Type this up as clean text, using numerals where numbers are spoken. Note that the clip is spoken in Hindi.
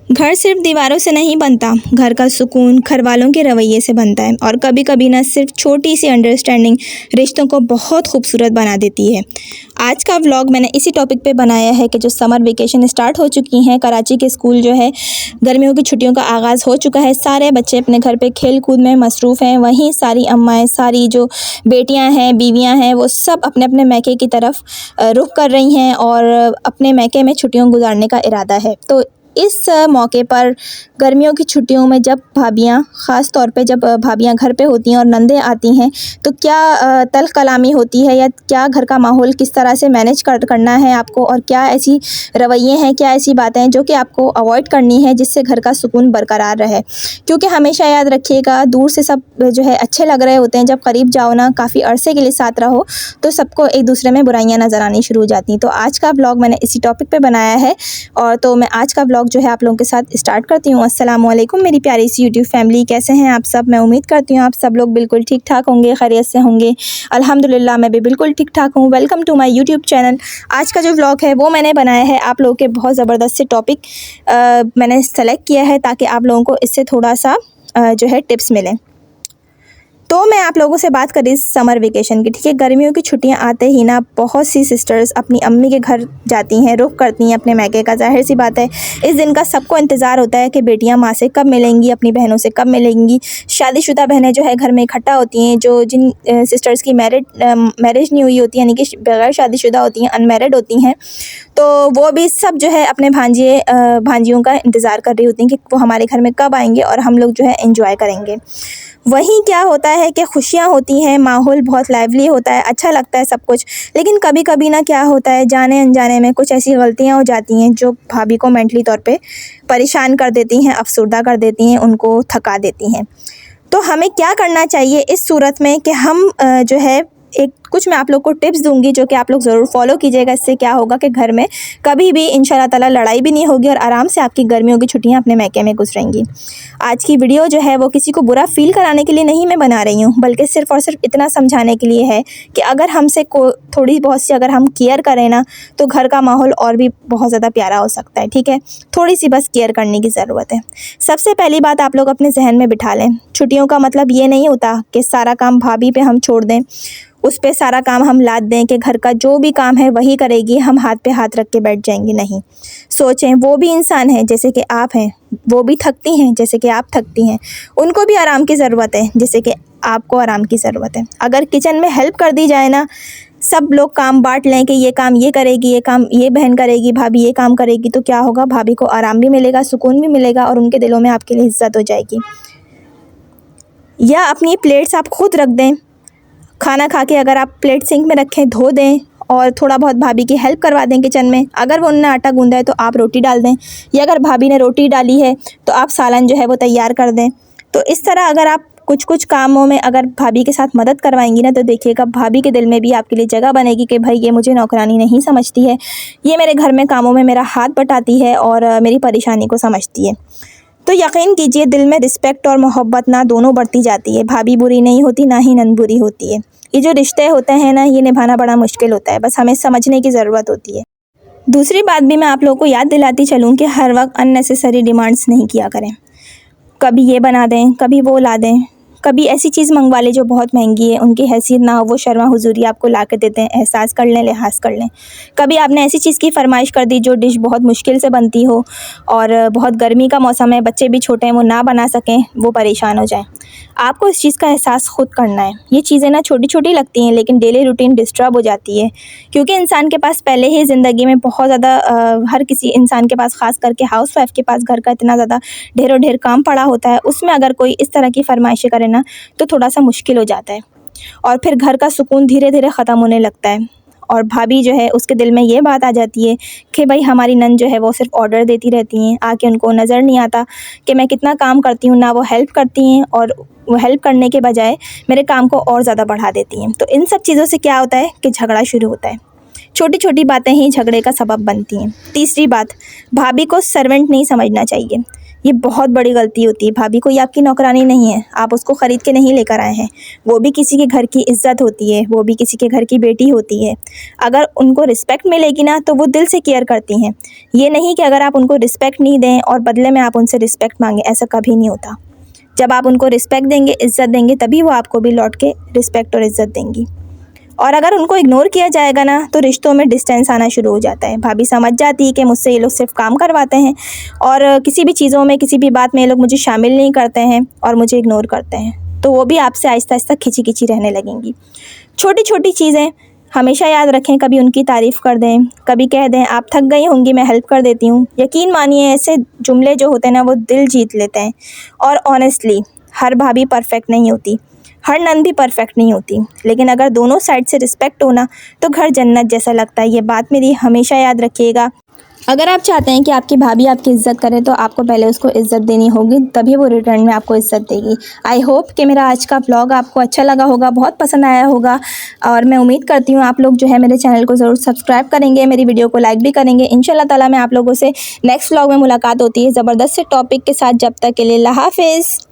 घर सिर्फ दीवारों से नहीं बनता, घर का सुकून घर वालों के रवैये से बनता है। और कभी कभी ना सिर्फ छोटी सी अंडरस्टैंडिंग रिश्तों को बहुत खूबसूरत बना देती है। आज का व्लॉग मैंने इसी टॉपिक पे बनाया है कि जो समर वेकेशन स्टार्ट हो चुकी हैं, कराची के स्कूल जो है गर्मियों की छुट्टियों का आगाज़ हो चुका है। सारे बच्चे अपने घर पे खेल कूद में मसरूफ़ हैं। वहीं सारी अम्माएँ, सारी जो बेटियां हैं, बीवियां हैं, वो सब अपने अपने मैके की तरफ रुख कर रही हैं और अपने मैके में छुट्टियों गुजारने का इरादा है। तो इस मौके पर गर्मियों की छुट्टियों में जब भाभियाँ, ख़ास तौर पे जब भाभियाँ घर पे होती हैं और नंदे आती हैं, तो क्या तल्ख़ कलामी होती है या क्या घर का माहौल किस तरह से मैनेज करना है आपको, और क्या ऐसी रवैये हैं, क्या ऐसी बातें हैं जो कि आपको अवॉइड करनी है जिससे घर का सुकून बरकरार रहे। क्योंकि हमेशा याद रखिएगा, दूर से सब जो है अच्छे लग रहे होते हैं, जब करीब जाओ ना, काफ़ी अरसे के लिए साथ रहो, तो सबको एक दूसरे में बुराइयाँ नज़र आनी शुरू हो जाती हैं। तो आज का व्लॉग मैंने इसी टॉपिक पे बनाया है, और तो मैं आज का व्लॉग जो है आप लोगों के साथ स्टार्ट करती हूँ। अस्सलाम वालेकुम मेरी प्यारी सी यूट्यूब फैमिली, कैसे हैं आप सब? मैं उम्मीद करती हूँ आप सब लोग बिल्कुल ठीक ठाक होंगे, खैरियत से होंगे। अल्हम्दुलिल्लाह मैं भी बिल्कुल ठीक ठाक हूँ। Welcome to my YouTube channel. आज का जो व्लॉग है वो मैंने बनाया है आप लोगों के बहुत ज़बरदस्त से टॉपिक मैंने सेलेक्ट किया है, ताकि आप लोगों को इससे थोड़ा सा जो है टिप्स मिलें। तो मैं आप लोगों से बात कर रही समर वेकेशन की, ठीक है। गर्मियों की छुट्टियां आते ही ना बहुत सी सिस्टर्स अपनी अम्मी के घर जाती हैं, रुख करती हैं अपने मैके का। जाहिर सी बात है, इस दिन का सबको इंतज़ार होता है कि बेटियां माँ से कब मिलेंगी, अपनी बहनों से कब मिलेंगी। शादीशुदा बहनें जो है घर में इकट्ठा होती हैं, जो जिन सिस्टर्स की मैरिज नहीं हुई होती है, यानी कि बगैर शादीशुदा होती हैं, अनमैरिड होती हैं, तो वो भी सब जो है अपने भांजियों का इंतज़ार कर रही होती हैं कि वो हमारे घर में कब आएंगे और हम लोग जो है एंजॉय करेंगे। वहीं क्या होता है कि खुशियाँ होती हैं, माहौल बहुत लाइवली होता है, अच्छा लगता है सब कुछ। लेकिन कभी कभी ना क्या होता है, जाने अनजाने में कुछ ऐसी गलतियाँ हो जाती हैं जो भाभी को मेंटली तौर पे परेशान कर देती हैं, अफसरदा कर देती हैं, उनको थका देती हैं। तो हमें क्या करना चाहिए इस सूरत में कि हम जो है कुछ मैं आप लोग को टिप्स दूंगी जो कि आप लोग ज़रूर फॉलो कीजिएगा। इससे क्या होगा कि घर में कभी भी इंशाल्लाह ताला लड़ाई भी नहीं होगी और आराम से आपकी गर्मियों की छुट्टियां अपने मैके में गुजरेंगी। आज की वीडियो जो है वो किसी को बुरा फील कराने के लिए नहीं मैं बना रही हूँ, बल्कि सिर्फ़ और सिर्फ इतना समझाने के लिए है कि अगर हमसे थोड़ी बहुत सी अगर हम केयर करें ना, तो घर का माहौल और भी बहुत ज़्यादा प्यारा हो सकता है, ठीक है। थोड़ी सी बस केयर करने की ज़रूरत है। सबसे पहली बात आप लोग अपने जहन में बिठा लें, छुट्टियों का मतलब ये नहीं होता कि सारा काम भाभी पे हम छोड़ दें, उस पे सारा काम हम लाद दें कि घर का जो भी काम है वही करेगी, हम हाथ पे हाथ रख के बैठ जाएंगे। नहीं, सोचें वो भी इंसान है जैसे कि आप हैं, वो भी थकती हैं जैसे कि आप थकती हैं, उनको भी आराम की ज़रूरत है जैसे कि आपको आराम की ज़रूरत है। अगर किचन में हेल्प कर दी जाए ना, सब लोग काम बांट लें कि ये काम ये करेगी, ये काम ये बहन करेगी, भाभी ये काम करेगी, तो क्या होगा, भाभी को आराम भी मिलेगा, सुकून भी मिलेगा और उनके दिलों में आपके लिए इज्जत हो जाएगी। या अपनी प्लेट्स आप खुद रख दें, खाना खा के अगर आप प्लेट सिंक में रखें, धो दें और थोड़ा बहुत भाभी की हेल्प करवा दें किचन में। अगर वो उन्होंने आटा गूंदा है तो आप रोटी डाल दें, या अगर भाभी ने रोटी डाली है तो आप सालन जो है वो तैयार कर दें। तो इस तरह अगर आप कुछ कुछ कामों में अगर भाभी के साथ मदद करवाएंगी ना, तो देखिएगा भाभी के दिल में भी आपके लिए जगह बनेगी कि भाई ये मुझे नौकरानी नहीं समझती है, ये मेरे घर में कामों में मेरा हाथ बटाती है और मेरी परेशानी को समझती है। तो यकीन कीजिए, दिल में रिस्पेक्ट और मोहब्बत ना दोनों बढ़ती जाती है। भाभी बुरी नहीं होती, ना ही नंद बुरी होती है। ये जो रिश्ते होते हैं ना, ये निभाना बड़ा मुश्किल होता है, बस हमें समझने की ज़रूरत होती है। दूसरी बात भी मैं आप लोगों को याद दिलाती चलूँ कि हर वक्त अननेसेसरी डिमांड्स नहीं किया करें। कभी ये बना दें, कभी वो ला दें, कभी ऐसी चीज़ मंगवा लें जो बहुत महंगी है, उनकी हैसियत ना हो, वो शर्मा हुजूरी आपको ला के देते हैं, एहसास कर लें, लिहाज कर लें। कभी आपने ऐसी चीज़ की फरमाइश कर दी जो डिश बहुत मुश्किल से बनती हो और बहुत गर्मी का मौसम है, बच्चे भी छोटे हैं, वो ना बना सकें, वो परेशान हो जाएं। आपको इस चीज़ का एहसास खुद करना है। ये चीज़ें ना छोटी छोटी लगती हैं, लेकिन डेली रूटीन डिस्टर्ब हो जाती है, क्योंकि इंसान के पास पहले ही ज़िंदगी में बहुत ज़्यादा हर किसी इंसान के पास, ख़ास करके हाउस वाइफ के पास, घर का इतना ज़्यादा ढेरों ढेर काम पड़ा होता है। उसमें अगर कोई इस तरह की फरमाइशें करे ना, तो थोड़ा सा मुश्किल हो जाता है और फिर घर का सुकून धीरे धीरे ख़त्म होने लगता है। और भाभी जो है उसके दिल में ये बात आ जाती है कि भाई हमारी नंद जो है वो सिर्फ ऑर्डर देती रहती हैं, आके उनको नज़र नहीं आता कि मैं कितना काम करती हूँ, ना वो हेल्प करती हैं, और वो हेल्प करने के बजाय मेरे काम को और ज़्यादा बढ़ा देती हैं। तो इन सब चीज़ों से क्या होता है कि झगड़ा शुरू होता है। छोटी छोटी बातें ही झगड़े का सबब बनती हैं। तीसरी बात, भाभी को सर्वेंट नहीं समझना चाहिए। ये बहुत बड़ी गलती होती है। भाभी कोई आपकी नौकरानी नहीं है, आप उसको ख़रीद के नहीं लेकर आए हैं। वो भी किसी के घर की इज़्ज़त होती है, वो भी किसी के घर की बेटी होती है। अगर उनको रिस्पेक्ट मिलेगी ना तो वो दिल से केयर करती हैं। ये नहीं कि अगर आप उनको रिस्पेक्ट नहीं दें और बदले में आप उनसे रिस्पेक्ट मांगें, ऐसा कभी नहीं होता। जब आप उनको रिस्पेक्ट देंगे, इज़्ज़त देंगे, तभी वो आपको भी लौट के रिस्पेक्ट और इज़्ज़त देंगी। और अगर उनको इग्नोर किया जाएगा ना तो रिश्तों में डिस्टेंस आना शुरू हो जाता है। भाभी समझ जाती है कि मुझसे ये लोग सिर्फ काम करवाते हैं और किसी भी चीज़ों में, किसी भी बात में ये लोग मुझे शामिल नहीं करते हैं और मुझे इग्नोर करते हैं, तो वो भी आपसे आहिस्ता आहिस्ता खिंची खिंची रहने लगेंगी। छोटी छोटी चीज़ें हमेशा याद रखें, कभी उनकी तारीफ़ कर दें, कभी कह दें आप थक गई होंगी मैं हेल्प कर देती हूँ। यकीन मानिए ऐसे जुमले जो होते हैं ना वो दिल जीत लेते हैं। और ऑनेस्टली हर भाभी परफेक्ट नहीं होती, हर नंद भी परफेक्ट नहीं होती, लेकिन अगर दोनों साइड से रिस्पेक्ट हो ना तो घर जन्नत जैसा लगता है। ये बात मेरी हमेशा याद रखिएगा। अगर आप चाहते हैं कि आपकी भाभी आपकी इज़्ज़त करे तो आपको पहले उसको इज़्ज़त देनी होगी, तभी वो रिटर्न में आपको इज़्ज़त देगी। आई होप कि मेरा आज का व्लॉग आपको अच्छा लगा होगा, बहुत पसंद आया होगा और मैं उम्मीद करती हूँ आप लोग जो है मेरे चैनल को ज़रूर सब्सक्राइब करेंगे, मेरी वीडियो को लाइक भी करेंगे। इंशाल्लाह ताला मैं आप लोगों से नेक्स्ट व्लॉग में मुलाकात होती है ज़बरदस्त से टॉपिक के साथ। जब तक के लिए अल्लाह हाफ़िज़।